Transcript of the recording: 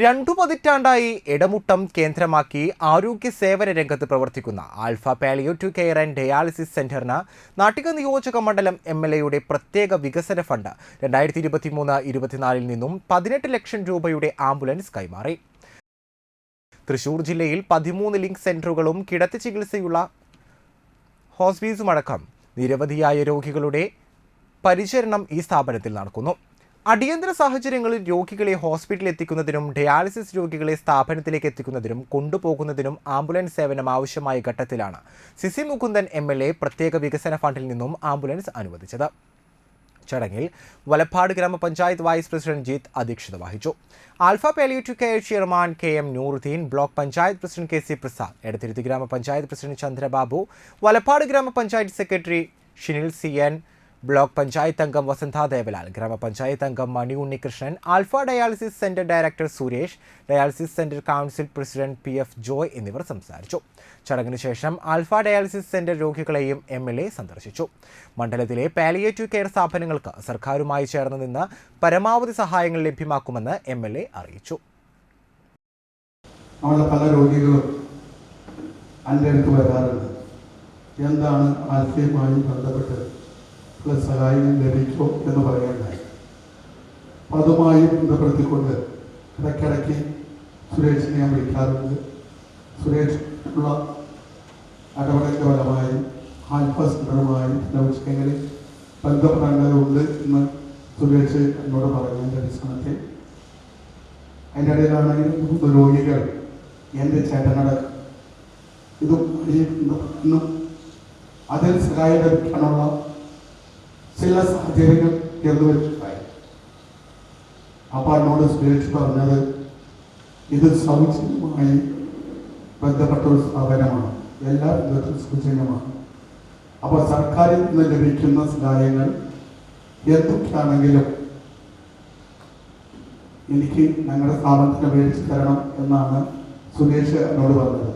രണ്ടു പതിറ്റാണ്ടായി ഇടമുട്ടം കേന്ദ്രമാക്കി ആരോഗ്യ സേവന രംഗത്ത് പ്രവർത്തിക്കുന്ന Alpha palliative care and dialysis സെന്ററിന് നാട്ടിക നിയോജക മണ്ഡലം MLAയുടെ പ്രത്യേക വികസന ഫണ്ട് 2023-24 നിന്നും 18 ലക്ഷം രൂപയുടെ ആംബുലൻസ് കൈമാറി. തൃശൂർ ജില്ലയിൽ 13 ലിങ്ക് സെന്ററുകളും കിടത്തി ചികിത്സയുള്ള ഹോസ്പീസുമടക്കം നിരവധിയായ രോഗികളുടെ പരിചരണം ഈ സ്ഥാപനത്തിൽ നടക്കുന്നു. അടിയന്തര സാഹചര്യങ്ങളിൽ രോഗികളെ ഹോസ്പിറ്റലിൽ എത്തിക്കുന്നതിനും ഡയാലിസിസ് രോഗികളെ സ്ഥാപനത്തിലേക്ക് എത്തിക്കുന്നതിനും കൊണ്ടുപോകുന്നതിനും ആംബുലൻസ് സേവനം ആവശ്യമായ ഘട്ടത്തിലാണ് സിസി മുകുന്ദൻ MLA പ്രത്യേക വികസന ഫണ്ടിൽ നിന്നും ആംബുലൻസ് അനുവദിച്ചത്. ചടങ്ങിൽ വലപ്പാട് ഗ്രാമപഞ്ചായത്ത് വൈസ് പ്രസിഡന്റ് ജീത്ത് അധ്യക്ഷത വഹിച്ചു. Alpha palliative care chairman KM Nooruddin, block panchayat president KC Prasad, Edathiruthy ഗ്രാമപഞ്ചായത്ത് പ്രസിഡന്റ് ചന്ദ്രബാബു, വലപ്പാട് ഗ്രാമപഞ്ചായത്ത് secretary Shinil CN, block panchayat അംഗം വസന്ത ദേവലാൽ, ഗ്രാമപഞ്ചായത്ത് അംഗം Mani Unnikrishnan, Alpha dialysis centre director Suresh, dialysis centre council president PF Joy എന്നിവർ സംസാരിച്ചു. ചടങ്ങിന് ശേഷം ആൽഫ ഡയാലിസിസ് സെന്റർ രോഗികളെയും MLA സന്ദർശിച്ചു. മണ്ഡലത്തിലെ പാലിയേറ്റീവ് കെയർ സ്ഥാപനങ്ങൾക്ക് സർക്കാരുമായി ചേർന്ന് നിന്ന് പരമാവധി സഹായങ്ങൾ ലഭ്യമാക്കുമെന്ന് MLA അറിയിച്ചു. പല രോഗികളും എൻ്റെ അടുത്ത് വരാറുണ്ട്. എന്താണ് ആൽഫയുമായി ബന്ധപ്പെട്ട് സഹായം ലഭിക്കുമോ എന്ന് പറയാനായി. അതുമായി ബന്ധപ്പെടുത്തിക്കൊണ്ട് ഇടയ്ക്കിടയ്ക്ക് സുരേഷിനെ ഞാൻ വിളിക്കാറുണ്ട്. സുരേഷ് ഉള്ള ഇടപെടലിൻ്റെ ഫലമായി ആൽഫ സെന്ററുമായി എങ്ങനെ ബന്ധപ്പെടേണ്ടതുണ്ട് എന്ന് സുരേഷ് എന്നോട് പറഞ്ഞതിൻ്റെ അടിസ്ഥാനത്തിൽ അതിൻ്റെ ഇടയിലാണെങ്കിൽ രോഗികൾ എൻ്റെ ചേട്ടനടക്കം ഇതും അതിൽ സഹായം ലഭിക്കാനുള്ള ചില സാഹചര്യങ്ങൾ തീർന്നുവരുത്തായി. അപ്പോൾ എന്നോട് സുരേഷ് പറഞ്ഞത് ഇത് സൗജന്യമായി ബന്ധപ്പെട്ട ഒരു സ്ഥാപനമാണ്, എല്ലാ വിധത്തിലും സൗജന്യമാണ്. അപ്പോൾ സർക്കാരിൽ നിന്ന് ലഭിക്കുന്ന സഹായങ്ങൾ എന്തൊക്കെയാണെങ്കിലും എനിക്ക് ഞങ്ങളുടെ സ്ഥാപനത്തിന് മേടിച്ചു തരണം എന്നാണ് സുരേഷ് എന്നോട് പറഞ്ഞത്.